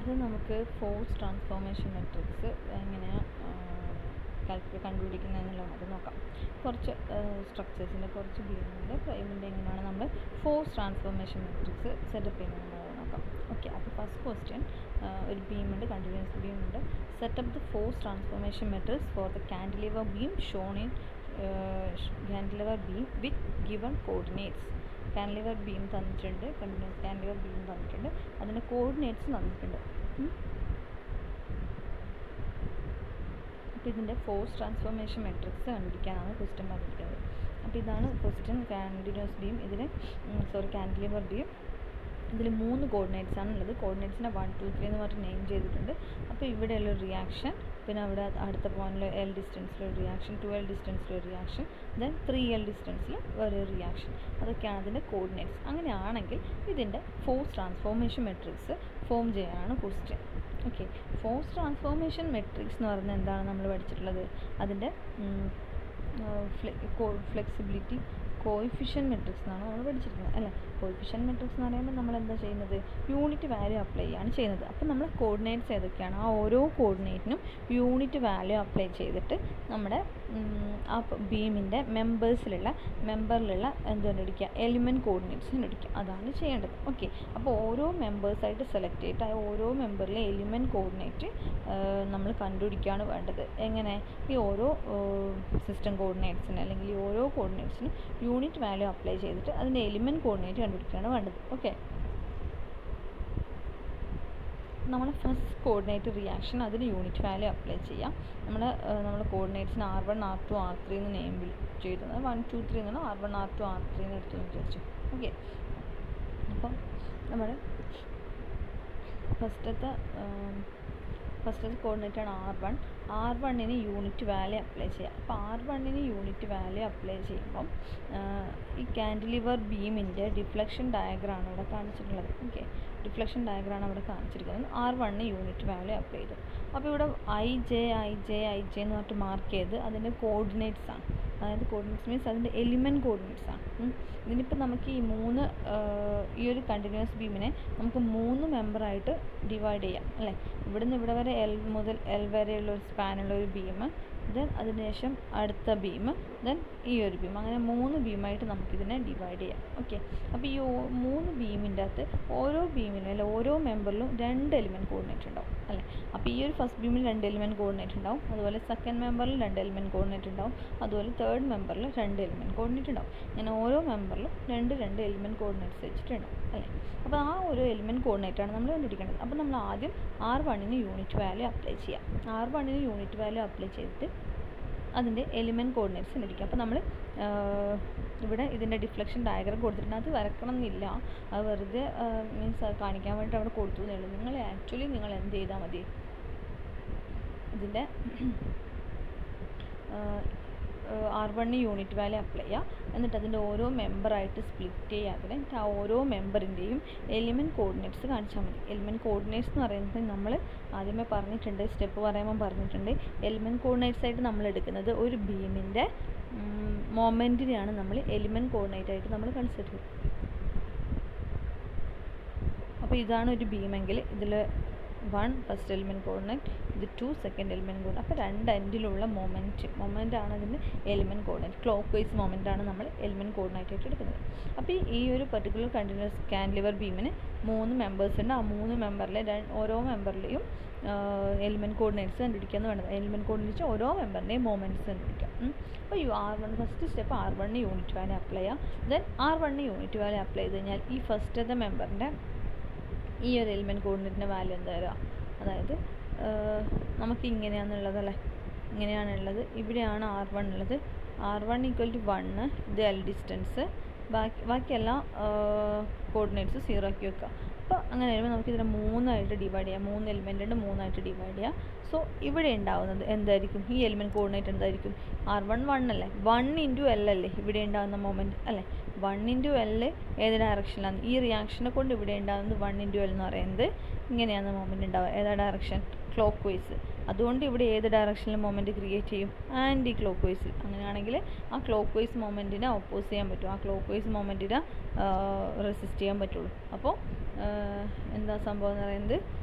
അത് നമുക്ക് force transformation matrix എങ്ങനെയാണ് കണ്ടുപിടിക്കുന്നതെന്നുള്ളത് അത് നോക്കാം. കുറച്ച് സ്ട്രക്ചേഴ്സിൻ്റെ കുറച്ച് ബീമിൻ്റെ പ്രൈമിൻ്റെ എങ്ങനെയാണ് നമ്മൾ ഫോഴ്സ് ട്രാൻസ്ഫോർമേഷൻ മെട്രിക്സ് സെറ്റപ്പ് ചെയ്യുന്നത് നോക്കാം. ഓക്കെ, അപ്പോൾ ഫസ്റ്റ് ക്വസ്റ്റ്യൻ, ഒരു ബീമുണ്ട്, കണ്ടിന്യൂസ് ബീമുണ്ട്. Set up the force transformation matrix for the cantilever beam shown in cantilever beam with given coordinates. കാൻഡിലിവർ ബീം തന്നിട്ടുണ്ട്, കണ്ടിന്യൂസ് കാൻഡിലിവർ ബീം തന്നിട്ടുണ്ട്, അതിൻ്റെ കോർഡിനേറ്റ്സ് തന്നിട്ടുണ്ട്. അപ്പോൾ ഇതിൻ്റെ ഫോഴ്സ് ട്രാൻസ്ഫോർമേഷൻ മെട്രിക്സ് കണ്ടുപിടിക്കാനാണ് ക്വസ്റ്റ്യൻ പറഞ്ഞിരിക്കുന്നത്. അപ്പോൾ ഇതാണ് question. Continuous beam, cantilever beam, ഇതിൽ 3 കോർഡിനേറ്റ്സ് ആണുള്ളത്. കോർഡിനേറ്റ്സിനെ 1, 2, 3 എന്ന് പറഞ്ഞിട്ട് നെയിം ചെയ്തിട്ടുണ്ട്. അപ്പോൾ ഇവിടെയുള്ളൊരു റിയാക്ഷൻ, പിന്നെ അവിടെ അടുത്ത പോയിന്റിൽ L ഡിസ്റ്റൻസിലൊരു റിയാക്ഷൻ, 2L ഡിസ്റ്റൻസിലൊരു റിയാക്ഷൻ, ദെൻ 3L ഡിസ്റ്റൻസിൽ വേറൊരു റിയാക്ഷൻ. അതൊക്കെയാണ് അതിൻ്റെ കോർഡിനേറ്റ്സ്. അങ്ങനെയാണെങ്കിൽ ഇതിൻ്റെ ഫോഴ്സ് ട്രാൻസ്ഫോർമേഷൻ മെട്രിക്സ് ഫോം ചെയ്യാനാണ് question. Okay, force transformation matrix എന്ന് പറഞ്ഞാൽ എന്താണ് നമ്മൾ പഠിച്ചിട്ടുള്ളത്? അതിൻ്റെ ഫ്ലെക്സിബിലിറ്റി കോയിഫിഷ്യൻ മെട്രിക്സ് എന്നാണ് നമ്മൾ പഠിച്ചിരിക്കുന്നത് അല്ലേ. കോയിഫിഷ്യൻ മെട്രിക്സ് എന്ന് പറയുമ്പോൾ നമ്മൾ എന്താ ചെയ്യുന്നത്? യൂണിറ്റ് വാല്യൂ അപ്ലൈ ചെയ്യാണ് ചെയ്യുന്നത്. അപ്പോൾ നമ്മൾ കോർഡിനേറ്റ്സ് ഏതൊക്കെയാണ്, ആ ഓരോ കോർഡിനേറ്റിനും യൂണിറ്റ് വാല്യൂ അപ്ലൈ ചെയ്തിട്ട് നമ്മുടെ ആ ബീമിൻ്റെ മെമ്പറിലുള്ള എന്ത് കണ്ടുപിടിക്കുക? എലിമെൻറ്റ് കോർഡിനേറ്റ്സ് കണ്ടുപിടിക്കുക. അതാണ് ചെയ്യേണ്ടത്. ഓക്കെ, അപ്പോൾ ഓരോ മെമ്പേഴ്സായിട്ട് സെലക്ട് ചെയ്തിട്ട് ആ ഓരോ മെമ്പറിലെ എലിമെൻറ്റ് കോർഡിനേറ്റ് നമ്മൾ കണ്ടുപിടിക്കുകയാണ് വേണ്ടത്. എങ്ങനെ? ഈ ഓരോ സിസ്റ്റം കോർഡിനേറ്റ്സിന് അല്ലെങ്കിൽ ഈ ഓരോ കോർഡിനേറ്റ്സിനും യൂണിറ്റ് വാല്യൂ അപ്ലൈ ചെയ്തിട്ട് അതിൻ്റെ എലിമെൻറ്റ് കോർഡിനേറ്റ് കണ്ടുപിടിക്കുകയാണ് വേണ്ടത്. ഓക്കെ, നമ്മൾ ഫസ്റ്റ് കോർഡിനേറ്റ് റിയാക്ഷൻ അതിന് യൂണിറ്റ് വാല്യൂ അപ്ലൈ ചെയ്യാം. നമ്മൾ കോർഡിനേറ്റ്സിന് R1, R2, R3 എന്ന് നെയിം ചെയ്തത് 1, 2, 3 എന്നാണ്. R1, R2, R3 എന്ന് എടുത്തെന്ന് വിചാരിച്ചു. ഓക്കെ, അപ്പം നമ്മൾ ഫസ്റ്റത്തെ കോർഡിനേറ്റാണ് R1. R1ന് യൂണിറ്റ് വാല്യൂ അപ്ലൈ ചെയ്യാം. അപ്പോൾ R1ന് യൂണിറ്റ് വാല്യൂ അപ്ലൈ ചെയ്യുമ്പം ഈ കാൻഡിലിവർ ബീമിൻ്റെ ഡിഫ്ലക്ഷൻ ഡയഗ്രാമാണ് ഇവിടെ കാണിച്ചിട്ടുള്ളത്. ഓക്കെ, ഡിഫ്ലക്ഷൻ ഡയഗ്രാമാണ് അവിടെ കാണിച്ചിരിക്കുന്നത്. R1ന് യൂണിറ്റ് വാല്യൂ അപ്ലൈ ചെയ്തു. അപ്പോൾ ഇവിടെ IJ എന്ന് പറഞ്ഞിട്ട് മാർക്ക് ചെയ്ത് അതിൻ്റെ കോർഡിനേറ്റ്സ് ആണ്. അതായത് കോർഡിനേറ്റ്സ് മീൻസ് അതിൻ്റെ എലിമെൻറ്റ് കോർഡിനേറ്റ്സ് ആണ്. ഇതിനിപ്പോൾ നമുക്ക് ഈ ഒരു കണ്ടിന്യൂസ് ബീമിനെ നമുക്ക് 3 മെമ്പറായിട്ട് ഡിവൈഡ് ചെയ്യാം അല്ലേ. ഇവിടുന്ന് ഇവിടെ വരെ L മുതൽ L വരെയുള്ള ഒരു സ്പാനുള്ള ഒരു ബീം, ദെൻ അതിനുശേഷം അടുത്ത ബീം, ദെൻ ഈ ഒരു ബീം, അങ്ങനെ 3 ബീമായിട്ട് നമുക്കിതിനെ ഡിവൈഡ് ചെയ്യാം. ഓക്കെ, അപ്പോൾ ഈ 3 ബീമിൻ്റെ അകത്ത് ഓരോ ബീമിലും അല്ല ഓരോ മെമ്പറിലും 2 എലിമെൻറ്റ് കോർഡിനേറ്റ് ഉണ്ടാവും അല്ലേ. അപ്പോൾ ഈ ഒരു ഫസ്റ്റ് ബീമിൽ 2 എലിമെൻറ്റ് കോർഡിനേറ്റ് ഉണ്ടാവും, അതുപോലെ സെക്കൻഡ് മെമ്പറിൽ 2 എലിമെൻറ്റ് കോർഡിനേറ്റ് ഉണ്ടാവും, അതുപോലെ തേർഡ് മെമ്പറിൽ 2 എലിമെൻറ്റ് കോർഡിനേറ്റ് ഉണ്ടാവും. ഇങ്ങനെ ഓരോ മെമ്പറിലും 2 എലിമെൻറ്റ് കോർഡിനേറ്റ്സ് വെച്ചിട്ടുണ്ടാവും അല്ലേ. അപ്പോൾ ആ ഒരു എലിമെൻറ്റ് കോർഡിനേറ്റാണ് നമ്മൾ കണ്ടുപിടിക്കേണ്ടത്. അപ്പോൾ നമ്മൾ ആദ്യം R1ന് യൂണിറ്റ് വാല്യൂ അപ്ലൈ ചെയ്യാം. R1ന് യൂണിറ്റ് വാല്യൂ അപ്ലൈ ചെയ്തിട്ട് അതിൻ്റെ എലിമെൻറ്റ് കോർഡിനേറ്റ്സ് കണ്ടുപിടിക്കുക. അപ്പോൾ നമ്മൾ ഇവിടെ ഇതിൻ്റെ ഡിഫ്ലക്ഷൻ ഡയഗ്രാം കൊടുത്തിട്ടുണ്ട്. അത് വരക്കണം എന്നില്ല, അത് വെറുതെ മീൻസ് അത് കാണിക്കാൻ വേണ്ടിയിട്ട് അവിടെ കൊടുത്തു എന്നേ ഉള്ളൂ. നിങ്ങൾ എന്ത് ചെയ്താൽ മതി, ഇതിൻ്റെ R1ന് യൂണിറ്റ് വാല്യൂ അപ്ലൈ ചെയ്യുക. എന്നിട്ട് അതിൻ്റെ ഓരോ മെമ്പറായിട്ട് സ്പ്ലിറ്റ് ചെയ്യുക. എന്നിട്ട് ആ ഓരോ മെമ്പറിൻ്റെയും എലിമെൻറ്റ് കോർഡിനേറ്റ്സ് കാണിച്ചാൽ മതി. എലിമെൻറ്റ് കോർഡിനേറ്റ്സ് എന്ന് പറയുന്നത് നമ്മൾ ആദ്യമേ പറഞ്ഞിട്ടുണ്ട്, സ്റ്റെപ്പ് പറയുമ്പോൾ പറഞ്ഞിട്ടുണ്ട്. എലിമെൻറ്റ് കോർഡിനേറ്റ്സ് ആയിട്ട് നമ്മൾ എടുക്കുന്നത് ഒരു ബീമിൻ്റെ മൊമെൻറ്റിനെയാണ് നമ്മൾ എലിമെൻറ്റ് കോർഡിനേറ്റ് ആയിട്ട് നമ്മൾ കൺസിഡർ ചെയ്യുന്നത്. അപ്പോൾ ഇതാണ് ഒരു ബീമെങ്കിൽ ഇതിൽ 1 ഫസ്റ്റ് എലിമെൻറ്റ് കോർഡിനേറ്റ്, ഇത് 2 സെക്കൻഡ് എലിമെൻറ്റ് കോർഡിനേറ്റ്. അപ്പോൾ 2 എൻഡിലുള്ള മൊമെൻ്റ് ആണ് അതിൻ്റെ element coordinate. Clock vice moment ആണ് നമ്മൾ എലിമെൻറ്റ് കോർഡിനേറ്റ് ആയിട്ട് എടുക്കുന്നത്. അപ്പോൾ ഈ ഒരു പർട്ടിക്കുലർ കണ്ടിന്യൂസ് കാൻഡിലിവർ ബീമിന് 3 മെമ്പേഴ്സ് ഉണ്ട്. ആ 3 മെമ്പറിലെ ഓരോ മെമ്പറിലെയും എലിമെൻറ്റ് കോർഡിനേറ്റ്സ് കണ്ടുപിടിക്കുക എന്ന് വേണ്ടത്. എലിമെൻറ്റ് കോർഡിനേറ്റ്സ് ഓരോ മെമ്പറിൻ്റെയും മൊമെൻറ്റ്സ് കണ്ടുപിടിക്കുക. അപ്പോൾ R1 ഫസ്റ്റ് സ്റ്റെപ്പ് R1ന് യൂണിറ്റ് വാല്യൂ അപ്ലൈ ചെയ്യുക. ദെൻ R1ന് യൂണിറ്റ് വാല്യൂ അപ്ലൈ ചെയ്ത് കഴിഞ്ഞാൽ ഈ ഫസ്റ്റത്തെ മെമ്പറിൻ്റെ ഈ ഒരു എലിമെൻറ്റ് കോർഡിനേറ്റിൻ്റെ വാല്യൂ എന്താ വരിക? അതായത് നമുക്ക് ഇങ്ങനെയാണുള്ളതല്ലേ, ഇങ്ങനെയാണുള്ളത്. ഇവിടെയാണ് R1 ഉള്ളത്. R1 = 1, ഇത് L ഡിസ്റ്റൻസ്, ബാക്കിയെല്ലാം കോർഡിനേറ്റ്സ് 0 ആക്കി വെക്കുക. അപ്പോൾ അങ്ങനെ വരുമ്പോൾ നമുക്കിതിനെ 3 ആയിട്ട് ഡിവൈഡ് ചെയ്യാം. 3 എലിമെൻ്റ് ഉണ്ട്, 3 ആയിട്ട് ഡിവൈഡ് ചെയ്യാം. സോ ഇവിടെ ഉണ്ടാവുന്നത് എന്തായിരിക്കും? ഈ എലിമെൻറ്റ് കോർഡിനേറ്റ് എന്തായിരിക്കും? R1 1 അല്ലേ, 1 × L അല്ലേ ഇവിടെ ഉണ്ടാകുന്ന മൊമെൻറ്റ് അല്ലേ. 1 × L ഏത് ഡയറക്ഷനിലാണ്? ഈ റിയാക്ഷനെ കൊണ്ട് ഇവിടെ ഉണ്ടാകുന്നത് 1 × L എന്ന് പറയുന്നത് ഇങ്ങനെയാണ് മൊമെൻറ്റ് ഉണ്ടാവുക. ഏതാ ഡയറക്ഷൻ? Clock vice. അതുകൊണ്ട് ഇവിടെ ഏത് ഡയറക്ഷനിൽ മൊമെൻറ്റ് ക്രിയേറ്റ് ചെയ്യും? ആൻറ്റി ക്ലോക്ക് വൈസിൽ. അങ്ങനെയാണെങ്കിൽ ആ ക്ലോക്ക് വൈസ് മൊമെൻറ്റിനെ ഓപ്പോസ് ചെയ്യാൻ പറ്റും, ആ ക്ലോക്ക് വൈസ് മൊമെൻറ്റിനെ റെസിസ്റ്റ് ചെയ്യാൻ പറ്റുള്ളൂ. അപ്പോൾ എന്താ സംഭവം എന്ന് പറയുന്നത്?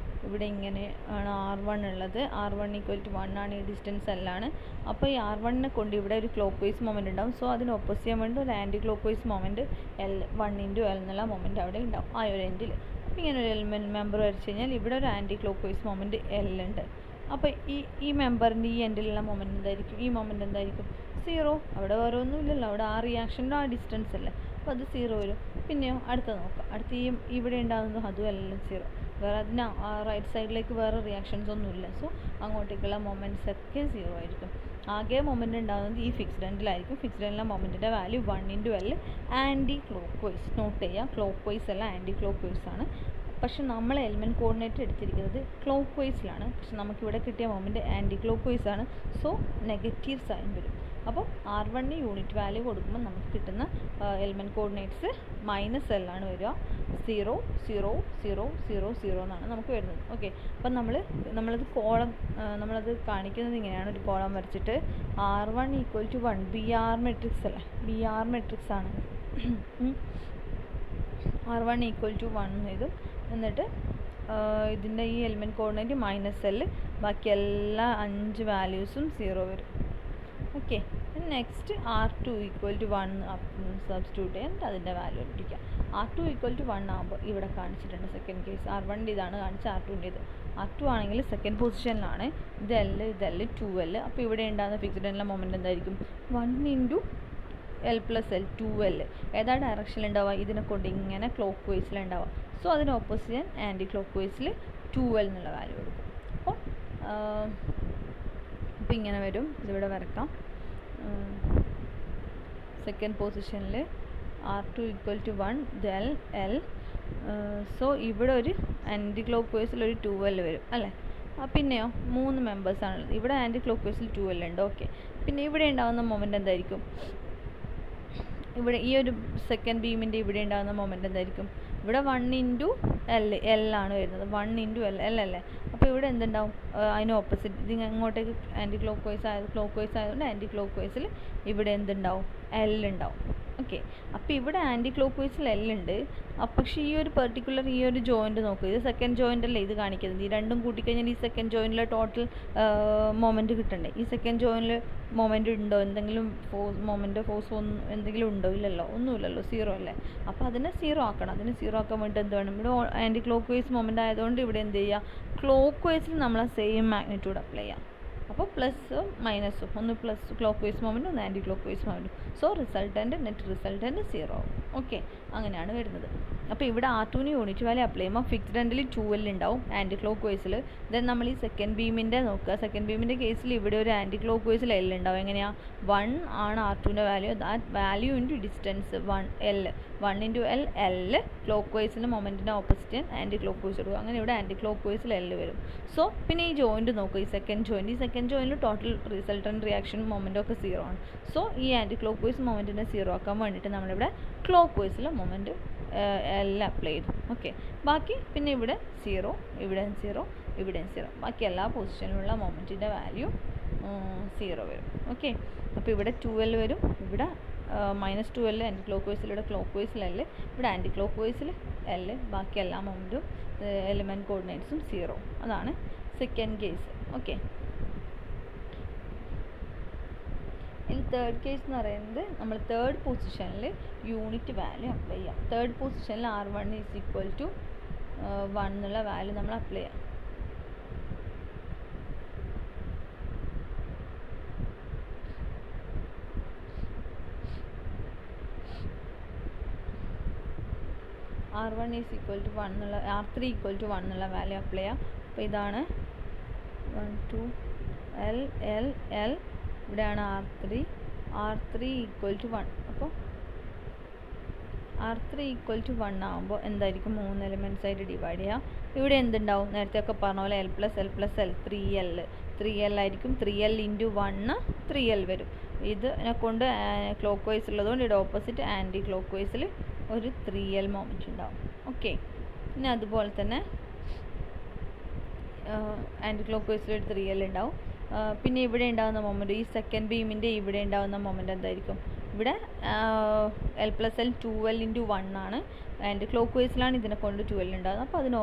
ഇവിടെ ഇങ്ങനെ ആണ് R1 ഉള്ളത്. R1 = 1 ആണ്, ഈ ഡിസ്റ്റൻസ് എല്ലാണ്. അപ്പോൾ ഈ R1നെ കൊണ്ട് ഇവിടെ ഒരു ക്ലോക്ക് വൈസ് മൊമെൻ്റ് ഉണ്ടാവും. സോ അതിന് ഓപ്പോസിറ്റ് ചെയ്യാൻ വേണ്ടി ഒരു anti clock vice moment L 1 × L എന്നുള്ള മൊമെൻറ്റ് അവിടെ ഉണ്ടാവും ആ ഒരു എൻഡിൽ. അപ്പോൾ ഇങ്ങനെ ഒരു എലിമെൻറ്റ് മെമ്പർ വരച്ച് കഴിഞ്ഞാൽ ഇവിടെ ഒരു anti clock vice moment L ഉണ്ട്. അപ്പോൾ ഈ മെമ്പറിൻ്റെ ഈ എൻഡിലുള്ള മൊമെൻറ്റ് എന്തായിരിക്കും? ഈ മൊമെൻറ്റ് എന്തായിരിക്കും? 0. അവിടെ വേറെ ഒന്നുമില്ലല്ലോ, അവിടെ ആ റിയാക്ഷൻ്റെ ആ ഡിസ്റ്റൻസ് അല്ലേ, അപ്പോൾ അത് 0 വരും. പിന്നെയോ അടുത്ത നോക്കാം. അടുത്ത ഇവിടെ ഉണ്ടാകുന്നത് അതും എല്ലാം 0. വേറെ അതിന് റൈറ്റ് സൈഡിലേക്ക് വേറെ റിയാക്ഷൻസ് ഒന്നുമില്ല. സോ അങ്ങോട്ടേക്കുള്ള മൊമെൻറ്റ്സ് ഒക്കെ 0 ആയിരിക്കും. ആകെ മൊമെൻറ്റ് ഉണ്ടാകുന്നത് ഈ ഫിക്സ്ഡ് എൻഡിലായിരിക്കും. ഫിക്സ്ഡ് എൻഡിലെ മൊമെൻറ്റിൻ്റെ value 1 × L anti clock wise. Note ചെയ്യുക, ക്ലോക്ക് വൈസ് അല്ല ആൻറ്റി ക്ലോക്ക് വൈസ് ആണ്. പക്ഷെ നമ്മൾ എലിമെൻറ്റ് കോർഡിനേറ്റ് എടുത്തിരിക്കുന്നത് ക്ലോക്ക് വൈസിലാണ്. പക്ഷെ നമുക്കിവിടെ കിട്ടിയ മൊമെൻറ്റ് ആൻറ്റി ക്ലോക്ക് വൈസ് ആണ്. സോ നെഗറ്റീവ് സൈൻ വരും. അപ്പോൾ R1 യൂണിറ്റ് വാല്യൂ കൊടുക്കുമ്പോൾ നമുക്ക് കിട്ടുന്ന എലിമെൻറ്റ് കോർഡിനേറ്റ്സ് -L ആണ് വരിക. 0 0 0 0 0 എന്നാണ് നമുക്ക് വരുന്നത്. ഓക്കെ, അപ്പം നമ്മളത് നമ്മളത് കാണിക്കുന്നത് ഇങ്ങനെയാണ്. ഒരു കോളം വരച്ചിട്ട് R1 = 1 BR മെട്രിക്സ് അല്ലേ, BR മെട്രിക്സ് ആണ്. R1 = 1 എഴുതും. എന്നിട്ട് ഇതിൻ്റെ ഈ എലിമെൻറ്റ് കോർഡിനേറ്റ് -L, ബാക്കി എല്ലാ 5 വാല്യൂസും 0 വരും. ഓക്കെ, നെക്സ്റ്റ് R2 = 1 സബ്സ്റ്റിറ്റ്യൂട്ട് ചെയ്യാൻ അതിൻ്റെ വാല്യൂ ഇട്ടിരിക്കുക. R2 = 1 ആകുമ്പോൾ ഇവിടെ കാണിച്ചിട്ടുണ്ട് സെക്കൻഡ് കേസ്. R1 ഇതാണ് കാണിച്ചത്, R2 R2 ആണെങ്കിൽ സെക്കൻഡ് പൊസിഷനിലാണ്. ഇത് L 2L. അപ്പോൾ ഇവിടെ ഉണ്ടാകുന്ന ഫിക്സ്ഡ് എൻഡിലെ മൊമെൻറ്റ് എന്തായിരിക്കും? 1 × L + L 2L. ഏതാ ഡയറക്ഷനിൽ ഉണ്ടാവുക? ഇതിനെ കൊണ്ട് ഇങ്ങനെ ക്ലോക്ക് വൈസിലുണ്ടാവുക. സോ അതിന് ഓപ്പോസിറ്റ് ഞാൻ ആൻറ്റി ക്ലോക്ക് വൈസിൽ 2L എന്നുള്ള വാല്യൂ കൊടുക്കും. അപ്പോൾ ഇങ്ങനെ വരും. ഇതിവിടെ വരക്കാം. സെക്കൻഡ് പൊസിഷനിൽ R2 = 1 L. സോ ഇവിടെ ഒരു ആൻറ്റി ക്ലോക്ക് വൈസിൽ ഒരു 2L വരും അല്ലേ. പിന്നെയോ 3 മെമ്പേഴ്സാണുള്ളത്. ഇവിടെ ആൻറ്റി ക്ലോക്ക് വൈസിൽ 2L ഉണ്ട്. ഓക്കെ, പിന്നെ ഇവിടെ ഉണ്ടാകുന്ന മൊമെൻറ്റ് എന്തായിരിക്കും? ഇവിടെ ഈ ഒരു സെക്കൻഡ് ബീമിൻ്റെ ഇവിടെ ഉണ്ടാകുന്ന മൊമെൻറ്റ് എന്തായിരിക്കും? ഇവിടെ 1 × L ആണ് വരുന്നത്. 1 × L അല്ലേ. അപ്പോൾ ഇവിടെ എന്തുണ്ടാവും? അതിന് ഓപ്പോസിറ്റ് ഇത് ഇങ്ങോട്ടേക്ക് ആൻറ്റി ക്ലോക്ക് വൈസ് ആയതുകൊണ്ട് ആൻറ്റി ക്ലോക്ക് വൈസിൽ ഇവിടെ എന്തുണ്ടാവും? L ഉണ്ടാവും. ഓക്കെ, അപ്പോൾ ഇവിടെ ആൻറ്റി ക്ലോക്ക് വൈസിൽ L ഉണ്ട്. പക്ഷേ ഈ ഒരു പെർട്ടിക്കുലർ ഈ ഒരു ജോയിൻറ്റ് നോക്കുക, ഇത് സെക്കൻഡ് ജോയിൻ്റ് അല്ലേ ഇത് കാണിക്കുന്നത്. ഈ രണ്ടും കൂട്ടിക്കഴിഞ്ഞാൽ ഈ സെക്കൻഡ് ജോയിൻറ്റിലെ ടോട്ടൽ മൊമെൻറ്റ് കിട്ടണ്ടേ? ഈ സെക്കൻഡ് ജോയിനിൽ മൊമെൻറ്റ് ഉണ്ടോ? എന്തെങ്കിലും ഫോഴ്സ് എന്തെങ്കിലും ഉണ്ടോ? ഇല്ലല്ലോ, ഒന്നുമില്ലല്ലോ, 0 അല്ലേ. അപ്പോൾ അതിനെ 0 ആക്കണം. അതിനെ 0 ആക്കാൻ വേണ്ടി എന്ത് വേണം? ഇവിടെ ആൻറ്റി ക്ലോക്ക് വൈസ് മൊമെൻറ്റ് ആയതുകൊണ്ട് ഇവിടെ എന്ത് ചെയ്യുക? ക്ലോക്ക് വൈസിൽ നമ്മൾ സെയിം മാഗ്നിറ്റ്യൂഡ് അപ്ലൈ ചെയ്യാം. അപ്പോൾ പ്ലസും മൈനസും, ഒന്ന് പ്ലസ് ക്ലോക്ക് വൈസ് മൊമെൻറ്റും ഒന്ന് ആൻറ്റി ക്ലോക്ക് വൈസ് മൊമെൻറ്റും. സോ നെറ്റ് റിസൾട്ടൻ്റ് 0 ആവും. ഓക്കെ, അങ്ങനെയാണ് വരുന്നത്. അപ്പോൾ ഇവിടെ R2 യൂണിറ്റ് വാല്യൂ അപ്ലൈ ചെയ്യുമ്പോൾ ഫിക്സ്ഡ് എൻഡിൽ 2L ഉണ്ടാവും ആൻറ്റി ക്ലോക്ക് വൈസിൽ. ദെൻ നമ്മൾ ഈ സെക്കൻഡ് ബീമിൻ്റെ നോക്കുക. സെക്കൻഡ് ബീമിൻ്റെ കേസിൽ ഇവിടെ ഒരു ആൻറ്റി ക്ലോക്ക് വൈസിൽ L ഉണ്ടാവും. എങ്ങനെയാണ്? 1 ആണ് R2ൻ്റെ വാല്യൂ. That value into distance 1 × L clock വൈസിൻ്റെ മൊമെൻറ്റിൻ്റെ ഓപ്പോസിറ്റ് ആൻറ്റി ക്ലോക്ക് വൈസ് കൊടുക്കും. അങ്ങനെ ഇവിടെ ആൻറ്റി ക്ലോക്ക് വൈസിൽ L വരും. സോ പിന്നെ ഈ ജോയിൻറ്റ് നോക്കുക, ഈ സെക്കൻഡ് ജോയിൻറ്റിൽ ടോട്ടൽ റിസൾട്ടൻ്റ് റിയാക്ഷൻ മൊമെൻറ്റൊക്കെ 0 ആണ്. സോ ഈ ആൻറ്റി ക്ലോക്ക് വൈസ് മൊമെൻറ്റിനെ 0 ആക്കാൻ വേണ്ടിയിട്ട് നമ്മളിവിടെ ക്ലോക്ക് വൈസിൽ മൊമെൻറ്റ് L അപ്ലൈ ചെയ്തു. ഓക്കെ, ബാക്കി പിന്നെ ഇവിടെ 0, ഇവിടെ 0, ഇവിടെ 0, ബാക്കി എല്ലാ പൊസിഷനിലുള്ള മൊമെൻറ്റിൻ്റെ വാല്യൂ 0 വരും. ഓക്കെ, അപ്പോൾ ഇവിടെ 2L വരും. ഇവിടെ -2L ആൻറ്റി ക്ലോക്ക് വൈസിൽ, ഇവിടെ ക്ലോക്ക് വൈസിൽ L, ഇവിടെ ആൻറ്റി ക്ലോക്ക് വൈസിൽ L, ബാക്കി എല്ലാ മൊമെൻറ്റും എലിമെൻറ്റ് കോർഡിനേറ്റ്സും 0. അതാണ് സെക്കൻഡ് കേസ്. ഓക്കെ, ഇനി തേർഡ് കേസ് എന്ന് പറയുന്നത് നമ്മൾ തേർഡ് പൊസിഷനിൽ യൂണിറ്റ് വാല്യൂ അപ്ലൈ ചെയ്യാം. തേർഡ് പൊസിഷനിൽ R1 = 1 എന്നുള്ള വാല്യൂ നമ്മൾ അപ്ലൈ ചെയ്യാം. R1 = 1 എന്നുള്ള, R3 = 1 എന്നുള്ള വാല്യൂ അപ്ലൈ ചെയ്യാം. അപ്പോൾ ഇതാണ് 1 2 L. ഇവിടെയാണ് R3 = 1. അപ്പോൾ R3 = 1 ആകുമ്പോൾ എന്തായിരിക്കും? 3 എലിമെൻറ്റ്സ് ആയിട്ട് ഡിവൈഡ് ചെയ്യാം. ഇവിടെ എന്തുണ്ടാവും? നേരത്തെ ഒക്കെ പറഞ്ഞ പോലെ L + L 3L ആയിരിക്കും. 3L × 1 3L വരും. ഇതിനെ കൊണ്ട് ക്ലോക്ക് വൈസ് ഉള്ളതുകൊണ്ട് ഇവിടെ ഓപ്പോസിറ്റ് ആൻറ്റി ക്ലോക്ക് വൈസിൽ ഒരു 3L മൊമെൻറ്റ് ഉണ്ടാവും. ഓക്കെ, പിന്നെ അതുപോലെ തന്നെ ആൻറ്റി ക്ലോക്ക് വൈസിൽ ഒരു 3L ഉണ്ടാവും. പിന്നെ ഇവിടെ ഉണ്ടാകുന്ന മൊമെൻറ്റ്, ഈ സെക്കൻഡ് ബീമിൻ്റെ ഇവിടെ ഉണ്ടാകുന്ന മൊമെൻറ്റ് എന്തായിരിക്കും? ഇവിടെ L + L 2L × 1 ആണ്. ആൻറ്റി ക്ലോക്ക് വൈസിലാണ് ഇതിനെ കൊണ്ട് 12 ഉണ്ടാകുന്നത്. അപ്പോൾ അതിന്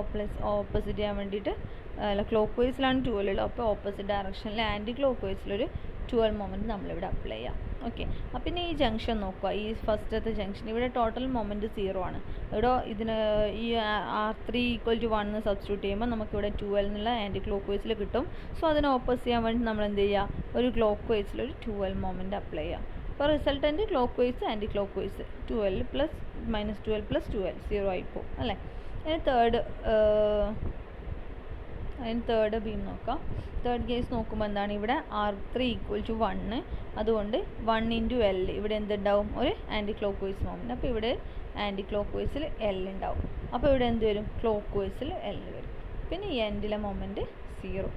ഓപ്പോസിറ്റ് ചെയ്യാൻ വേണ്ടിയിട്ട് അല്ല, ക്ലോക്ക് വൈസിലാണ് 12 ഉള്ളത്. അപ്പോൾ ഓപ്പോസിറ്റ് ഡയറക്ഷനിൽ ആൻറ്റി ക്ലോക്ക് വൈസിലൊരു 12 മൊമെൻറ്റ് നമ്മളിവിടെ അപ്ലൈ ചെയ്യാം. ഓക്കെ. അപ്പം പിന്നെ ഈ ജംഗ്ഷൻ നോക്കുക, ഈ ഫസ്റ്റത്തെ ജംഗ്ഷൻ ഇവിടെ ടോട്ടൽ മൊമെൻറ്റ് 0 ആണ്. ഇവിടെ ഇതിന് ഈ R3 = 1 സബ്സ്റ്റിറ്റ്യൂട്ട് ചെയ്യുമ്പോൾ നമുക്കിവിടെ 12 എന്നുള്ള ആൻറ്റി ക്ലോക്ക് വൈസിൽ കിട്ടും. സോ അതിനെ ഓപ്പോസിറ്റ് ചെയ്യാൻ വേണ്ടി നമ്മൾ എന്ത് ചെയ്യുക, ഒരു ക്ലോക്ക് വൈസിലൊരു 12 മൊമെൻറ്റ് അപ്ലൈ ചെയ്യുക. അപ്പോൾ resultant clockwise anti clock vice 12 + -12 + 12 0 ആയിപ്പോവും അല്ലേ. അതിന് തേർഡ് ബീം നോക്കാം. തേർഡ് കേസ് നോക്കുമ്പോൾ എന്താണ്, ഇവിടെ R3 = 1, അതുകൊണ്ട് 1 × L ഇവിടെ എന്തുണ്ടാവും, ഒരു ആൻറ്റി ക്ലോക്ക് വൈസ് മൊമെൻറ്റ്. അപ്പോൾ ഇവിടെ ആൻറ്റി ക്ലോക്ക് വൈസിൽ L ഉണ്ടാവും. അപ്പോൾ ഇവിടെ എന്ത് വരും, ക്ലോക്ക് വൈസിൽ L വരും. പിന്നെ ഈ എൻഡിലെ മൊമെൻറ്റ് 0,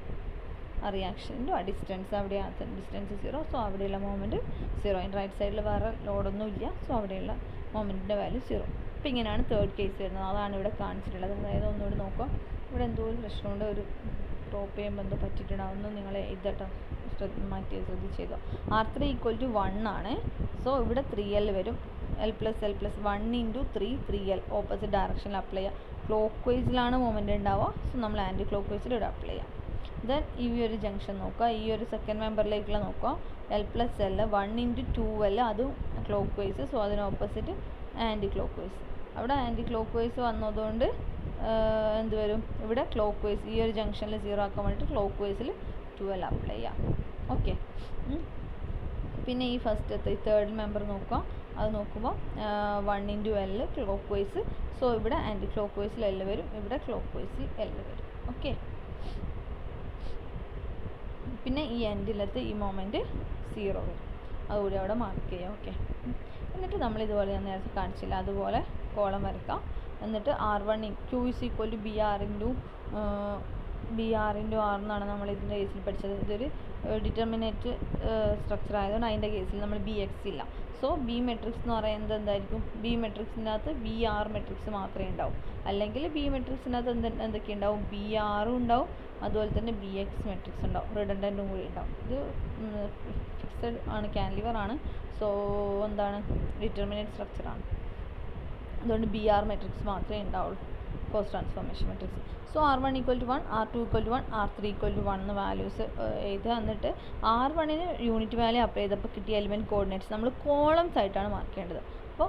ആ റിയാക്ഷൻ്റെ ആ ഡിസ്റ്റൻസ് അവിടെയാണ്, ഡിസ്റ്റൻസ് 0. സോ അവിടെയുള്ള മൊമെൻറ്റ് 0. അതിൻ്റെ റൈറ്റ് സൈഡിൽ വേറെ ലോഡൊന്നും ഇല്ല. സോ അവിടെയുള്ള മൊമെൻറ്റിൻ്റെ വാല്യൂ 0. അപ്പോൾ ഇങ്ങനെയാണ് തേർഡ് കേസ് വരുന്നത്. അതാണ് ഇവിടെ കാണിച്ചിട്ടുള്ളത്. അതായത് ഒന്നുകൂടി നോക്കാം, ഇവിടെ എന്തോ ഒരു പ്രശ്നമുണ്ട്, ഒരു ഡ്രോപ്പ് ചെയ്യുമ്പോൾ എന്തോ പറ്റിയിട്ടുണ്ടാവുമെന്ന് നിങ്ങൾ ഇതട്ടോ ശ്രദ്ധിച്ചേക്കോ. R3 = 1 ആണ്. സോ ഇവിടെ 3L വരും. L + L + 1 × 3 3L ഓപ്പോസിറ്റ് ഡയറക്ഷനിൽ അപ്ലൈ ചെയ്യുക. ക്ലോക്ക് വൈസിലാണ് മൊമെൻറ്റ് ഉണ്ടാവുക. സോ നമ്മൾ ആൻറ്റി ക്ലോക്ക് വൈസിൽ ഇവിടെ അപ്ലൈ ചെയ്യാം. ദെൻ ഈ ഒരു ജംഗ്ഷൻ നോക്കുക, ഈ ഒരു സെക്കൻഡ് മെമ്പറിലേക്കുള്ള നോക്കുക, L + L 1 × 2L അതും ക്ലോക്ക് വൈസ്. സോ അതിന് ഓപ്പോസിറ്റ് ആൻറ്റി ക്ലോക്ക് വൈസ്. അവിടെ ആൻറ്റി ക്ലോക്ക് വൈസ് വന്നതുകൊണ്ട് എന്ത് വരും, ഇവിടെ ക്ലോക്ക് വൈസ് ഈ ഒരു ജംഗ്ഷനിൽ 0 ആക്കാൻ വേണ്ടിയിട്ട് ക്ലോക്ക് വൈസിൽ 12 അപ്ലൈ ചെയ്യാം. ഓക്കെ. പിന്നെ ഈ ഫസ്റ്റത്തെ ഈ തേർഡ് മെമ്പർ നോക്കുക, അത് നോക്കുമ്പോൾ 1 × L ക്ലോക്ക് വൈസ്. സോ ഇവിടെ ആൻറ്റി ക്ലോക്ക് വൈസിൽ L വരും, ഇവിടെ ക്ലോക്ക് വൈസിൽ L വരും. ഓക്കെ. പിന്നെ ഈ എൻഡിലത്തെ ഈ മൊമെൻറ്റ് 0 വരും, അതുകൂടി അവിടെ മാർക്ക് ചെയ്യാം. ഓക്കെ. എന്നിട്ട് നമ്മൾ ഇതുപോലെ ഞാൻ നേരത്തെ കാണിച്ചില്ല അതുപോലെ കോളം വരയ്ക്കാം. എന്നിട്ട് R1 Q = BR × R എന്നാണ് നമ്മൾ ഇതിൻ്റെ കേസിൽ പഠിച്ചത്. ഇതൊരു ഡിറ്റർമിനേറ്റ് സ്ട്രക്ചർ ആയതുകൊണ്ട് അതിൻ്റെ കേസിൽ നമ്മൾ BX ഇല്ല. സോ B മെട്രിക്സ് എന്ന് പറയുന്നത് എന്തായിരിക്കും, B മെട്രിക്സിൻ്റെ അകത്ത് BR മെട്രിക്സ് മാത്രമേ ഉണ്ടാവും. അല്ലെങ്കിൽ B മെട്രിക്സിനകത്ത് എന്തൊക്കെ ഉണ്ടാവും, BR ഉണ്ടാവും, അതുപോലെ തന്നെ BX മെട്രിക്സ് ഉണ്ടാവും, റിഡൻഡൻറ്റും കൂടി ഉണ്ടാവും. ഇത് ഫിക്സഡ് ആണ്, ക്യാൻലിവർ ആണ്. സോ എന്താണ്, ഡിറ്റർമിനേറ്റ് സ്ട്രക്ചറാണ്. അതുകൊണ്ട് BR മെട്രിക്സ് മാത്രമേ ഉണ്ടാവുള്ളൂ, force transformation matrix. So R1 = 1, R2 = 1, R3 = 1 എന്ന് വാല്യൂസ് എഴുതുക. എന്നിട്ട് R1-ന് യൂണിറ്റ് വാല്യൂ അപ്ലൈ ചെയ്തപ്പോൾ കിട്ടിയ എലിമെൻറ്റ് കോർഡിനേറ്റ്സ് നമ്മൾ കോളംസ് ആയിട്ടാണ് മാർക്ക് ചെയ്യേണ്ടത്. അപ്പോൾ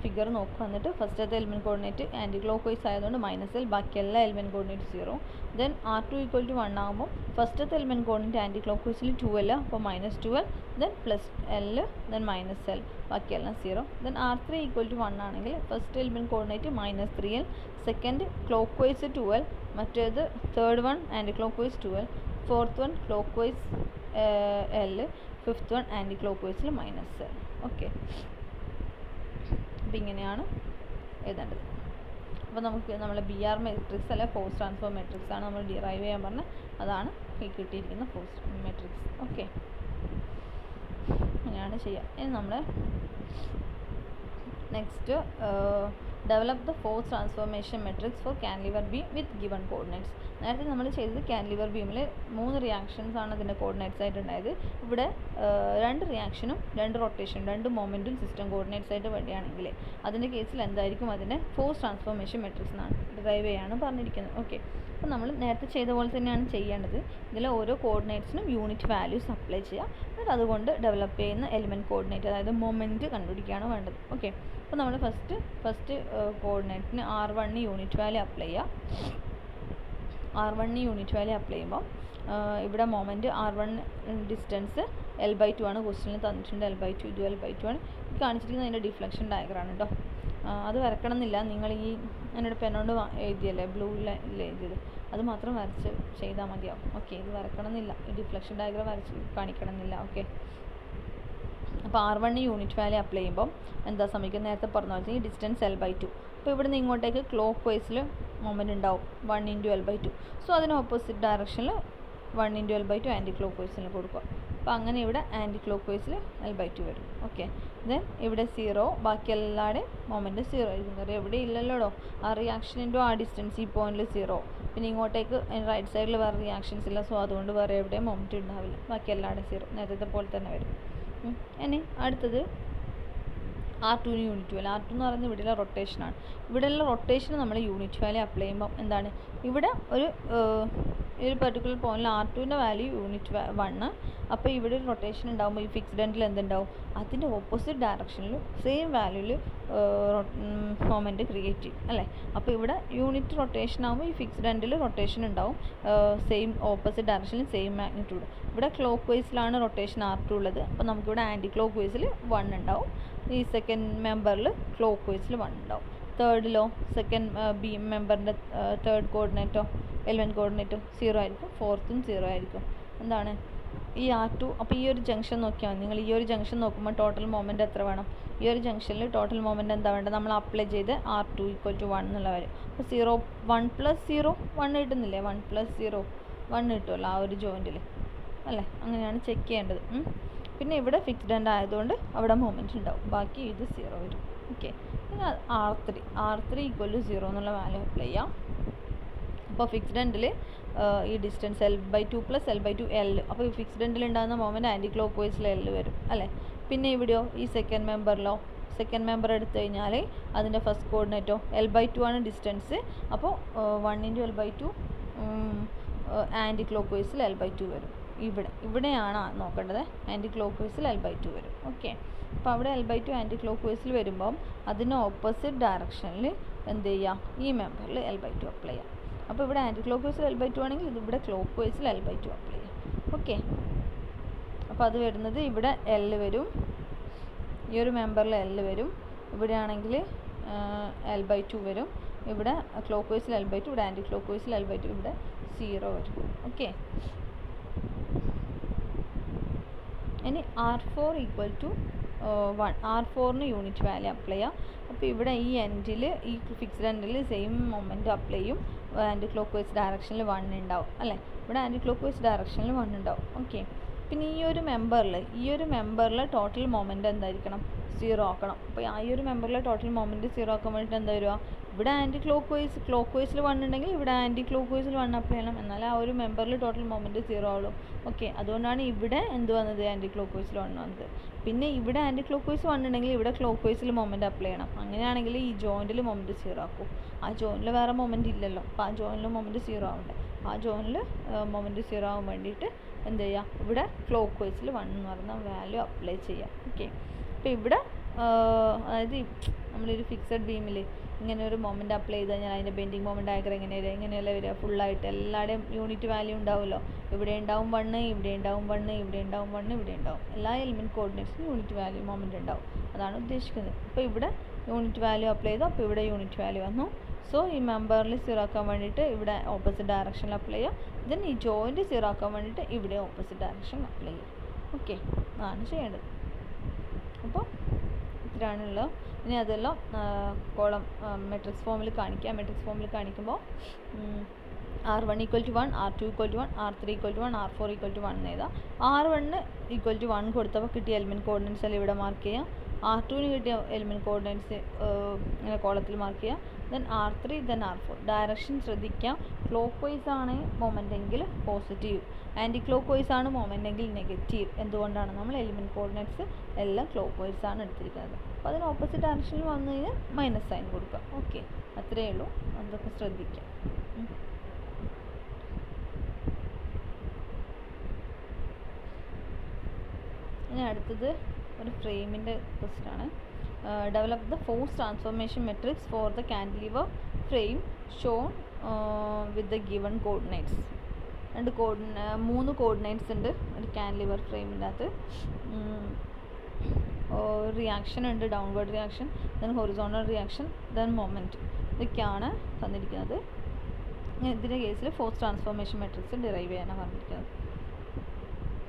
ഫിഗർ നോക്കുക. എന്നിട്ട് ഫസ്റ്റത്തെ element coordinate anti clock vice ആയതുകൊണ്ട് -L, ബാക്കി എല്ലാ എലിമെൻറ്റ് കോർഡിനേറ്റ് 0. ദെൻ R2 = 1 ആകുമ്പോൾ ഫസ്റ്റത്തെ എലിമെൻറ്റ് കോർഡിനേറ്റ് ആൻറ്റി ക്ലോക്ക് വൈസിൽ 2L, അപ്പോൾ -12, ദെൻ +L, ദെൻ -L, ബാക്കിയെല്ലാം 0. ദെൻ R3 = 1 ആണെങ്കിൽ first element coordinate -3L, second clock wise 2L, മറ്റേത് third one anti clock wise 2L, fourth one clock wise L, fifth one anti clock വൈസിൽ -L. Okay. അപ്പോൾ ഇങ്ങനെയാണ് എഴുതേണ്ടത്. അപ്പോൾ നമുക്ക് നമ്മൾ BR മെട്രിക്സ് അല്ല, ഫോഴ്സ് ട്രാൻസ്ഫോർ മെട്രിക്സ് ആണ് നമ്മൾ ഡിറൈവ് ചെയ്യാൻ പറഞ്ഞത്. അതാണ് കിട്ടിയിരിക്കുന്ന ഫോഴ്സ് മെട്രിക്സ്. ഓക്കെ, അങ്ങനെയാണ് ചെയ്യുക. ഇനി നമ്മൾ next develop the force transformation matrix four cantilever beam with given coordinates. നേരത്തെ നമ്മൾ ചെയ്തത് കാൻലിവർ ബീമിൽ 3 റിയാക്ഷൻസ് ആണ് അതിൻ്റെ കോർഡിനേറ്റ്സ് ആയിട്ടുണ്ടായത്. ഇവിടെ 2 റിയാക്ഷനും 2 റൊട്ടേഷനും 2 മൊമെൻറ്റും സിസ്റ്റം കോർഡിനേറ്റ്സ് ആയിട്ട് വേണ്ടിയാണെങ്കിൽ അതിൻ്റെ കേസിൽ എന്തായിരിക്കും അതിൻ്റെ ഫോഴ്സ് ട്രാൻസ്ഫോർമേഷൻ മെട്രിക്സ് എന്നാണ് ഡെറൈവ് ചെയ്യാണ് പറഞ്ഞിരിക്കുന്നത്. ഓക്കെ, അപ്പോൾ നമ്മൾ നേരത്തെ ചെയ്ത പോലെ തന്നെയാണ് ചെയ്യേണ്ടത്. ഇതിൽ ഓരോ കോർഡിനേറ്റ്സിനും യൂണിറ്റ് വാല്യൂസ് അപ്ലൈ ചെയ്യുക. എന്നിട്ട് അതുകൊണ്ട് ഡെവലപ്പ് ചെയ്യുന്ന എലിമെൻറ്റ് കോർഡിനേറ്റ്, അതായത് മൊമെൻറ്റ് കണ്ടുപിടിക്കുകയാണ് വേണ്ടത്. ഓക്കെ, അപ്പോൾ നമ്മൾ ഫസ്റ്റ് കോർഡിനേറ്റിന് R1 യൂണിറ്റ് വാല്യൂ അപ്ലൈ ചെയ്യുക. R1 യൂണിറ്റ് വാല്യൂ അപ്ലൈ ചെയ്യുമ്പോൾ ഇവിടെ മൊമെൻറ്റ് R1 ഡിസ്റ്റൻസ് L/2 ആണ്. ക്വസ്റ്റ്യനിൽ തന്നിട്ടുണ്ട് L/2, ഇത് L/2 ആണ്. ഇത് കാണിച്ചിരിക്കുന്നത് അതിൻ്റെ ഡിഫ്ലക്ഷൻ ഡയഗ്രാം കേട്ടോ. അത് വരക്കണം എന്നില്ല, നിങ്ങൾ ഈ എന്നോട് പെന്നോണ്ട് എഴുതിയല്ലേ, ബ്ലൂവിൽ എഴുതിയത്, അത് മാത്രം വരച്ച് ചെയ്താൽ മതിയാവും. ഓക്കെ, ഇത് വരക്കണം എന്നില്ല, ഈ ഡിഫ്ലക്ഷൻ ഡയഗ്രാം വരച്ച് കാണിക്കണം എന്നില്ല. ഓക്കെ, അപ്പോൾ R1 യൂണിറ്റ് വാല്യൂ അപ്ലൈ ചെയ്യുമ്പോൾ എന്താ സംഭവിക്കുന്നത്, നേരത്തെ പറഞ്ഞ പോലെ ഈ ഡിസ്റ്റൻസ് L/2. അപ്പോൾ ഇവിടെ നിന്ന് ഇങ്ങോട്ടേക്ക് ക്ലോക്ക് വൈസിൽ മൊമെൻറ്റ് ഉണ്ടാവും 1 × L/2. സോ അതിന് ഓപ്പോസിറ്റ് ഡയറക്ഷനിൽ 1 × L/2 ആൻറ്റി ക്ലോക്ക് വൈസിൽ കൊടുക്കുക. അപ്പോൾ അങ്ങനെ ഇവിടെ ആൻറ്റി ക്ലോക്ക് വൈസിൽ L/2 വരും. ഓക്കെ, ദെൻ ഇവിടെ 0, ബാക്കി എല്ലാവരുടെയും മൊമെൻറ്റ് 0 ആയിരിക്കും. വേറെ എവിടെ ഇല്ലല്ലോ, ആ റിയാക്ഷനിൻ്റെ ആ ഡിസ്റ്റൻസ് ഈ പോയിന്റിൽ 0. പിന്നെ ഇങ്ങോട്ടേക്ക് റൈറ്റ് സൈഡിൽ വേറെ റിയാക്ഷൻസ് ഇല്ല. സോ അതുകൊണ്ട് വേറെ എവിടെയും മൊമെൻറ്റ് ഉണ്ടാവില്ല, ബാക്കി എല്ലാവരുടെയും 0 നേരത്തെ പോലെ തന്നെ വരും. ഇനി അടുത്തത് R2 യൂണിറ്റ് വാല്യൂ. R2 എന്ന് പറയുന്നത് ഇവിടെയുള്ള റൊട്ടേഷനാണ്. ഇവിടെയുള്ള റൊട്ടേഷന് നമ്മൾ യൂണിറ്റ് വാല്യൂ അപ്ലൈ ചെയ്യുമ്പം എന്താണ്, ഇവിടെ ഒരു പെർട്ടിക്കുലർ പോയിന്റിൽ R2ൻ്റെ വാല്യൂ യൂണിറ്റ് 1. അപ്പോൾ ഇവിടെ ഒരു റൊട്ടേഷൻ ഉണ്ടാകുമ്പോൾ ഈ ഫിക്സ്ഡ് എൻഡിൽ എന്തുണ്ടാവും, അതിൻ്റെ ഓപ്പോസിറ്റ് ഡയറക്ഷനിൽ സെയിം വാല്യൂവിൽ മൊമെൻറ്റ് ക്രിയേറ്റ് ചെയ്യും അല്ലേ. അപ്പോൾ ഇവിടെ യൂണിറ്റ് റൊട്ടേഷൻ ആകുമ്പോൾ ഈ ഫിക്സ്ഡ് എൻഡിൽ റൊട്ടേഷൻ ഉണ്ടാവും, സെയിം ഓപ്പോസിറ്റ് ഡയറക്ഷനിൽ സെയിം മാഗ്നിറ്റ്യൂഡ്. ഇവിടെ ക്ലോക്ക് വൈസിലാണ് റൊട്ടേഷൻ R2 ഉള്ളത്. അപ്പോൾ നമുക്കിവിടെ ആൻറ്റി ക്ലോക്ക് വൈസിൽ 1 ഉണ്ടാവും. ഈ സെക്കൻഡ് മെമ്പറിൽ ക്ലോക്ക് വൈസിൽ 1 ഉണ്ടാവും. തേർഡിലോ സെക്കൻഡ് ബീം മെമ്പറിൻ്റെ തേർഡ് കോർഡിനേറ്റോ എലിമെൻറ്റ് കോർഡിനേറ്റോ 0 ആയിരിക്കും. ഫോർത്തും 0 ആയിരിക്കും. എന്താണ് ഈ R2. അപ്പോൾ ഈ ഒരു ജംഗ്ഷൻ നോക്കിയാൽ മതി. നിങ്ങൾ ഈ ഒരു ജംഗ്ഷൻ നോക്കുമ്പോൾ ടോട്ടൽ മൊമെൻറ്റ് എത്ര വേണം, ഈ ഒരു ജംഗ്ഷനിൽ ടോട്ടൽ മൊമെൻറ്റ് എന്താ വേണ്ടത്, നമ്മൾ അപ്ലൈ ചെയ്ത് R2 = 1 എന്നുള്ള വരും. അപ്പോൾ 0 1 + 0 1 കിട്ടുന്നില്ലേ, 1 + 0 1 കിട്ടുമല്ലോ ആ ഒരു ജോയിൻറ്റിൽ അല്ലേ. അങ്ങനെയാണ് ചെക്ക് ചെയ്യേണ്ടത്. പിന്നെ ഇവിടെ ഫിക്സ്ഡ് എൻഡ് ആയതുകൊണ്ട് അവിടെ മൊമെൻറ്റ് ഉണ്ടാവും, ബാക്കി ഇത് 0 വരും. ഓക്കെ. പിന്നെ R3 = 0 എന്നുള്ള വാല്യൂ അപ്ലൈ ചെയ്യാം. അപ്പോൾ ഫിക്സ്ഡ് എൻഡിൽ ഈ ഡിസ്റ്റൻസ് L/2 + L/2 L. അപ്പോൾ ഈ ഫിക്സ്ഡ് എൻഡിൽ ഉണ്ടാകുന്ന മൊമെൻറ്റ് ആൻറ്റി ക്ലോക്ക് വൈസിൽ L വരും അല്ലേ. പിന്നെ ഇവിടെയോ ഈ സെക്കൻഡ് മെമ്പർ എടുത്തു കഴിഞ്ഞാൽ അതിൻ്റെ ഫസ്റ്റ് കോർഡിനേറ്റോ L/2 ആണ് ഡിസ്റ്റൻസ്. അപ്പോൾ 1 × L/2 ആൻറ്റി ക്ലോക്ക് വൈസിൽ L/2 വരും. ഇവിടെയാണ് നോക്കേണ്ടത്, ആൻറ്റി ക്ലോക്ക് വൈസിൽ L/2 വരും. ഓക്കെ. അപ്പോൾ അവിടെ L/2 ആൻറ്റി ക്ലോക്ക് വൈസിൽ വരുമ്പം അതിന് ഓപ്പോസിറ്റ് ഡയറക്ഷനിൽ എന്ത് ചെയ്യുക, ഈ മെമ്പറിൽ L/2 അപ്ലൈ ചെയ്യാം. അപ്പോൾ ഇവിടെ ആൻറ്റി ക്ലോക്ക് വൈസിൽ L/2 ആണെങ്കിൽ ഇതിവിടെ ക്ലോക്ക് വൈസിൽ L/2 അപ്ലൈ ചെയ്യാം. ഓക്കെ. അപ്പോൾ അത് വരുന്നത് ഇവിടെ L വരും, ഈ ഒരു മെമ്പറിൽ L വരും. ഇവിടെ ആണെങ്കിൽ L/2 വരും. ഇവിടെ ക്ലോക്ക് വൈസിൽ L/2, ഇവിടെ ആൻറ്റി ക്ലോക്ക് വൈസിൽ L/2, ഇവിടെ 0 വരും. ഓക്കെ. ഇനി R4 = 1. R4ന് യൂണിറ്റ് വാല്യൂ അപ്ലൈ ചെയ്യാം. അപ്പോൾ ഇവിടെ ഈ എൻഡിൽ ഈ ഫിക്സ്ഡ് എൻഡിൽ സെയിം മൊമെൻറ്റ് അപ്ലൈ ചെയ്യും. ആൻറ്റി ക്ലോക്ക് വൈസ് ഡയറക്ഷനിൽ 1 ഉണ്ടാവും അല്ലേ. ഇവിടെ ആൻറ്റി ക്ലോക്ക് വൈസ് ഡയറക്ഷനിൽ 1 ഉണ്ടാവും. ഓക്കെ. പിന്നെ ഈ ഒരു മെമ്പറിൽ ടോട്ടൽ മൊമെൻറ്റ് എന്തായിരിക്കണം, 0 ആക്കണം. അപ്പോൾ ഈ ഒരു മെമ്പറിൽ ടോട്ടൽ മൊമെൻറ്റ് 0 ആക്കാൻ വേണ്ടിയിട്ട് എന്താ വരിക, ഇവിടെ ആൻറ്റി ക്ലോക്ക് വൈസിൽ 1 ഉണ്ടെങ്കിൽ ഇവിടെ ആൻറ്റി ക്ലോക്ക് വൈസിൽ 1 അപ്ലൈ ചെയ്യണം. എന്നാൽ ആ ഒരു മെമ്പറിൽ ടോട്ടൽ മൊമെൻറ്റ് 0 ആവുള്ളൂ. ഓക്കെ. അതുകൊണ്ടാണ് ഇവിടെ എന്ത് വന്നത്, ആൻറ്റി ക്ലോക്ക് വൈസിൽ 1 വന്നത്. പിന്നെ ഇവിടെ ആൻറ്റി ക്ലോക്ക് വൈസ് 1 ഉണ്ടെങ്കിൽ ഇവിടെ ക്ലോക്ക് വൈസിൽ മൊമെൻറ്റ് അപ്ലൈ ചെയ്യണം. അങ്ങനെയാണെങ്കിൽ ഈ ജോയിൻറ്റിൽ മൊമെൻറ്റ് 0 ആക്കും. ആ ജോയിൻറ്റിൽ വേറെ മൊമെൻറ്റ് ഇല്ലല്ലോ. അപ്പോൾ ആ ജോയിൻറ്റിൽ മൊമെൻറ്റ് 0 ആവണ്ടേ. ആ ജോയിൻറ്റിൽ മൊമെൻറ്റ് 0 ആവാൻ വേണ്ടിയിട്ട് എന്ത് ചെയ്യുക, ഇവിടെ ക്ലോക്ക് വൈസിൽ 1 എന്ന് പറയുന്ന വാല്യൂ അപ്ലൈ ചെയ്യാം. ഓക്കെ. അപ്പോൾ ഇവിടെ അതായത് നമ്മളൊരു ഫിക്സഡ് ബീമിൽ ഇങ്ങനെ ഒരു മൊമെൻറ്റ് അപ്ലൈ ചെയ്ത് കഴിഞ്ഞാൽ അതിൻ്റെ ബെൻഡിങ് മൊമെൻറ്റ് ഡയഗ്രം എങ്ങനെയല്ല വരിക, ഫുള്ളായിട്ട് എല്ലാവരുടെയും യൂണിറ്റ് വാല്യൂ ഉണ്ടാവുമല്ലോ. ഇവിടെ ഉണ്ടാവും 1, ഇവിടെ ഉണ്ടാവും 1, ഇവിടെ ഉണ്ടാവും 1, ഇവിടെ ഉണ്ടാവും. എല്ലാ എലിമെൻറ്റ് കോർഡിനേറ്റ്സിനും യൂണിറ്റ് വാല്യൂ മൊമെൻറ്റ് ഉണ്ടാവും. അതാണ് ഉദ്ദേശിക്കുന്നത്. അപ്പോൾ ഇവിടെ യൂണിറ്റ് വാല്യൂ അപ്ലൈ ചെയ്തു. അപ്പോൾ ഇവിടെ യൂണിറ്റ് വാല്യൂ വന്നു. സോ ഈ മെമ്പറിൽ 0 ആക്കാൻ വേണ്ടിയിട്ട് ഇവിടെ ഓപ്പോസിറ്റ് ഡയറക്ഷനിൽ അപ്ലൈ ചെയ്യാം. ദെൻ ഈ ജോയിൻറ്റ് 0 ആക്കാൻ വേണ്ടിയിട്ട് ഇവിടെ ഓപ്പോസിറ്റ് ഡയറക്ഷനിൽ അപ്ലൈ ചെയ്യാം. ഓക്കെ. അതാണ് ചെയ്യേണ്ടത്. അപ്പോൾ ഇത്രയാണുള്ളത്. ഇനി അതെല്ലാം കോളം മെട്രിക്സ് ഫോമിൽ കാണിക്കുക. മെട്രിക്സ് ഫോമിൽ കാണിക്കുമ്പോൾ R1 = 1, R2 = 1, R3 = 1, R4 = 1 എഴുതാം. R1 = 1 കൊടുത്തപ്പോൾ കിട്ടിയ എലിമെൻറ്റ് കോർഡിനേറ്റ്സ് എല്ലാം ഇവിടെ മാർക്ക് ചെയ്യാം. R2ന് കിട്ടിയ എലിമെൻറ്റ് കോർഡിനേറ്റ്സ് ഇങ്ങനെ കോളത്തിൽ മാർക്ക് ചെയ്യാം. Then R3, then R4. Direction ശ്രദ്ധിക്കാം. ക്ലോക്ക് വൈസ് ആണ് മൊമെൻ്റ് എങ്കിൽ പോസിറ്റീവ്, ആൻറ്റി ക്ലോക്ക് വൈസ് ആണ് മൊമെൻ്റ് എങ്കിൽ നെഗറ്റീവ്. എന്തുകൊണ്ടാണ്, നമ്മൾ എലിമെൻറ്റ് കോർഡിനേറ്റ്സ് എല്ലാം ക്ലോക്ക് വൈസ് ആണ് എടുത്തിരിക്കുന്നത്. അപ്പോൾ അതിന് ഓപ്പോസിറ്റ് ഡയറക്ഷനിൽ വന്നു കഴിഞ്ഞാൽ മൈനസ് സൈൻ കൊടുക്കുക. ഓക്കെ. അത്രയേ ഉള്ളൂ. അതൊക്കെ ശ്രദ്ധിക്കാം. ഇനി അടുത്തത് ഒരു ഫ്രെയിമിൻ്റെ ക്വസ്റ്റ്യൻ ആണ്. Develop the force transformation matrix for the cantilever frame shown with the given coordinates. 3 coordinates ഉണ്ട് ഒരു കാൻഡിലിവർ ഫ്രെയിമിൻ്റെ അകത്ത്. റിയാക്ഷൻ ഉണ്ട്, downward reaction, then horizontal reaction, then moment. ഇതൊക്കെയാണ് തന്നിരിക്കുന്നത്. ഇതിൻ്റെ കേസിൽ ഫോഴ്സ് ട്രാൻസ്ഫോർമേഷൻ മെട്രിക്സ് ഡിറൈവ് ചെയ്യാനാണ് പറഞ്ഞിരിക്കുന്നത്.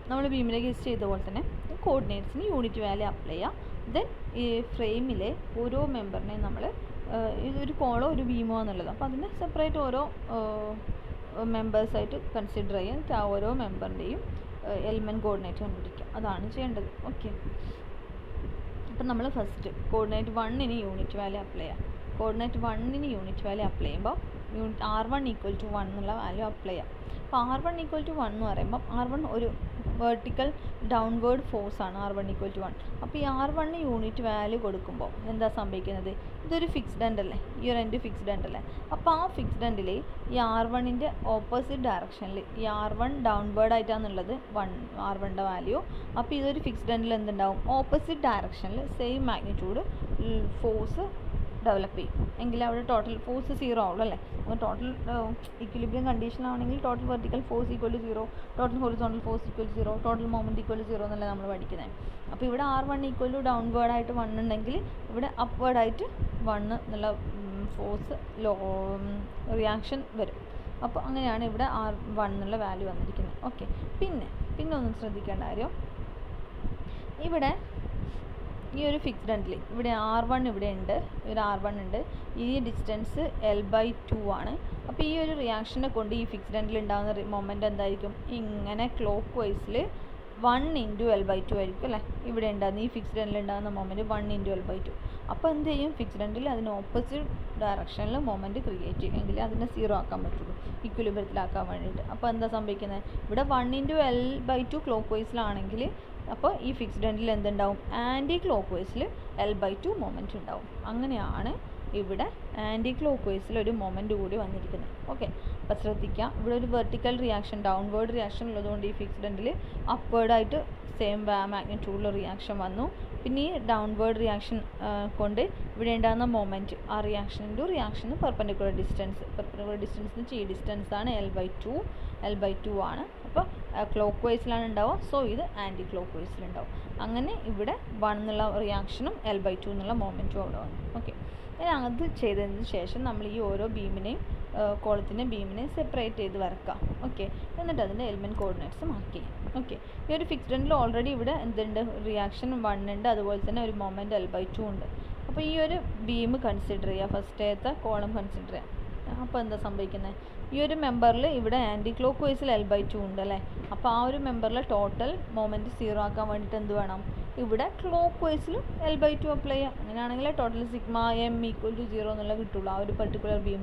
നമ്മൾ ബീമിലെ കേസ് ചെയ്ത പോലെ തന്നെ കോർഡിനേറ്റ്സിന് യൂണിറ്റ് വാല്യൂ അപ്ലൈ ചെയ്യാം. ദെൻ ഈ ഫ്രെയിമിലെ ഓരോ മെമ്പറിനെയും നമ്മൾ ഇതൊരു കോളോ ഒരു ബീമോ എന്നുള്ളത്, അപ്പോൾ അതിന് സെപ്പറേറ്റ് ഓരോ മെമ്പേഴ്സായിട്ട് കൺസിഡർ ചെയ്യാം. എന്നിട്ട് ആ ഓരോ മെമ്പറിൻ്റെയും എലിമെൻറ്റ് കോർഡിനേറ്റ് കണ്ടുപിടിക്കുക. അതാണ് ചെയ്യേണ്ടത്. ഓക്കെ. അപ്പം നമ്മൾ ഫസ്റ്റ് കോർഡിനേറ്റ് 1ന് യൂണിറ്റ് വാല്യൂ അപ്ലൈ ചെയ്യാം. കോർഡിനേറ്റ് 1ന് യൂണിറ്റ് വാല്യൂ അപ്ലൈ ചെയ്യുമ്പോൾ R1 = 1 എന്നുള്ള വാല്യൂ അപ്ലൈ ചെയ്യാം. അപ്പോൾ R1 ഈക്വൽ ടു 1 എന്ന് പറയുമ്പം R1 ഒരു വെർട്ടിക്കൽ ഡൗൺവേർഡ് ഫോഴ്സ് ആണ് R1 ഈക്വൽ ടു 1. അപ്പോൾ ഈ R1 യൂണിറ്റ് വാല്യൂ കൊടുക്കുമ്പോൾ എന്താ സംഭവിക്കുന്നത്? ഇതൊരു ഫിക്സ്ഡ് എൻഡ് അല്ലേ, ഈ ഒരു എൻഡ് ഫിക്സ്ഡ് എൻഡ് അല്ലേ. അപ്പോൾ ആ ഫിക്സ്ഡ് എൻഡിൽ ഈ R1ൻ്റെ ഓപ്പോസിറ്റ് ഡയറക്ഷനിൽ ഈ R1 ഡൗൺവേർഡ് ആയിട്ടാണുള്ളത് R1ൻ്റെ വാല്യൂ. അപ്പോൾ ഇതൊരു ഫിക്സ്ഡ് എൻഡിൽ എന്തുണ്ടാവും? ഓപ്പോസിറ്റ് ഡയറക്ഷനിൽ സെയിം മാഗ്നിറ്റ്യൂഡ് ഫോഴ്സ് ഡെവലപ്പ് ചെയ്യും. എങ്കിൽ അവിടെ ടോട്ടൽ ഫോഴ്സ് 0 ആവുള്ളൂ അല്ലേ. അപ്പോൾ ടോട്ടൽ ഇക്വിലിബ്രിയം കണ്ടീഷനാണെങ്കിൽ total vertical force equal to 0, total horizontal force equal to 0, total moment equal to 0 എന്നല്ലേ നമ്മൾ പഠിക്കുന്നത്. അപ്പോൾ ഇവിടെ R1 ഈക്വൽ ടു ഡൗൺവേർഡ് ആയിട്ട് 1 ഉണ്ടെങ്കിൽ ഇവിടെ അപ്വേർഡ് ആയിട്ട് 1 എന്നുള്ള ഫോഴ്സ് റിയാക്ഷൻ വരും. അപ്പോൾ അങ്ങനെയാണ് ഇവിടെ R1 എന്നുള്ള വാല്യൂ വന്നിരിക്കുന്നത്. ഓക്കെ, പിന്നെ ഒന്നും ശ്രദ്ധിക്കേണ്ട കാര്യം, ഇവിടെ ഈ ഒരു ഫിക്സ്ഡ് എൻഡിൽ ഇവിടെ R1 ഇവിടെ ഉണ്ട്, ഒരു R1 ഉണ്ട്, ഈ ഡിസ്റ്റൻസ് L/2 ആണ്. അപ്പോൾ ഈ ഒരു റിയാക്ഷനെ കൊണ്ട് ഈ ഫിക്സ്ഡ് എൻഡിൽ ഉണ്ടാകുന്ന മൊമെൻറ്റ് എന്തായിരിക്കും? ഇങ്ങനെ ക്ലോക്ക് വൈസിൽ 1 × L/2 ആയിരിക്കും അല്ലേ. ഇവിടെ ഉണ്ടാകുന്ന ഈ ഫിക്സ്ഡ് എൻഡിൽ ഉണ്ടാകുന്ന മൊമെൻറ്റ് 1 × L/2. അപ്പോൾ എന്ത് ചെയ്യും? ഫിക്സ്ഡ് എൻഡിൽ അതിന് ഓപ്പോസിറ്റ് ഡയറക്ഷനിൽ മൊമെൻറ്റ് ക്രിയേറ്റ് ചെയ്യും, എങ്കിൽ അതിനെ 0 ആക്കാൻ പറ്റുള്ളൂ, ഇക്വിലിബ്രിയത്തിലാക്കാൻ വേണ്ടിയിട്ട്. അപ്പോൾ എന്താ സംഭവിക്കുന്നത്? ഇവിടെ 1 × L/2 ക്ലോക്ക് വൈസിലാണെങ്കിൽ അപ്പോൾ ഈ ഫിക്സ്ഡ് എൻഡിൽ എന്തുണ്ടാവും? ആൻറ്റി ക്ലോക്ക് വൈസിൽ L/2 മൊമെൻറ്റ് ഉണ്ടാവും. അങ്ങനെയാണ് ഇവിടെ ആൻറ്റി ക്ലോക്ക് വൈസിൽ ഒരു മൊമെൻറ്റ് കൂടി വന്നിരിക്കുന്നത്. ഓക്കെ, അപ്പോൾ ശ്രദ്ധിക്കുക, ഇവിടെ ഒരു വെർട്ടിക്കൽ റിയാക്ഷൻ ഡൗൺവേർഡ് റിയാക്ഷൻ ഉള്ളതുകൊണ്ട് ഈ ഫിക്സ്ഡ് എൻഡിൽ അപ്വേർഡായിട്ട് സെയിം മാഗ്നിറ്റ്യൂഡിൽ റിയാക്ഷൻ വന്നു. പിന്നെ ഈ ഡൗൺവേർഡ് റിയാക്ഷൻ കൊണ്ട് ഇവിടെ ഉണ്ടാകുന്ന മൊമെൻറ്റ് ആ റിയാക്ഷന് പെർപെൻഡിക്കുലർ ഡിസ്റ്റൻസ് എന്ന് വെച്ചാൽ ഈ ഡിസ്റ്റൻസാണ് L/2 ആണ്. അപ്പോൾ ക്ലോക്ക് വൈസിലാണ് ഉണ്ടാവുക, സോ ഇത് ആൻറ്റി ക്ലോക്ക് വൈസിലുണ്ടാവും. അങ്ങനെ ഇവിടെ 1 എന്നുള്ള റിയാക്ഷനും L/2 എന്നുള്ള മൊമെൻറ്റും അവിടെ വന്നു. ഓക്കെ, ഇനി അത് ചെയ്തതിന് ശേഷം നമ്മൾ ഈ ഓരോ ബീമിനെയും കോളത്തിൻ്റെയും ബീമിനെയും സെപ്പറേറ്റ് ചെയ്ത് വരക്കാം. ഓക്കെ, എന്നിട്ട് അതിൻ്റെ എലിമെൻറ്റ് കോർഡിനേറ്റ്സ് മാർക്ക് ചെയ്യാം. ഓക്കെ, ഈ ഒരു ഫിക്സ്ഡ് എൻഡിൽ ഓൾറെഡി ഇവിടെ എന്തുണ്ട്? റിയാക്ഷൻ 1 ഉണ്ട്, അതുപോലെ തന്നെ ഒരു മൊമെൻറ്റ് L/2 ഉണ്ട്. അപ്പോൾ ഈ ഒരു ബീം കൺസിഡർ ചെയ്യുക, ഫസ്റ്റത്തെ കോളം കൺസിഡർ ചെയ്യാം. അപ്പോൾ എന്താ സംഭവിക്കുന്നത്? ഈ ഒരു മെമ്പറിൽ ഇവിടെ ആൻറ്റി ക്ലോക്ക് വൈസിൽ L/2 ഉണ്ട് അല്ലേ. അപ്പോൾ ആ ഒരു മെമ്പറിൽ ടോട്ടൽ മൊമെൻറ്റ് 0 ആക്കാൻ വേണ്ടിയിട്ട് എന്ത് വേണം? ഇവിടെ ക്ലോക്ക് വൈസിലും L/2 അപ്ലൈ ചെയ്യാം. അങ്ങനെയാണെങ്കിൽ ടോട്ടൽ സിഗ്മ m = 0 എന്നുള്ള കിട്ടുള്ളൂ ആ ഒരു പർട്ടിക്കുലർ ബീം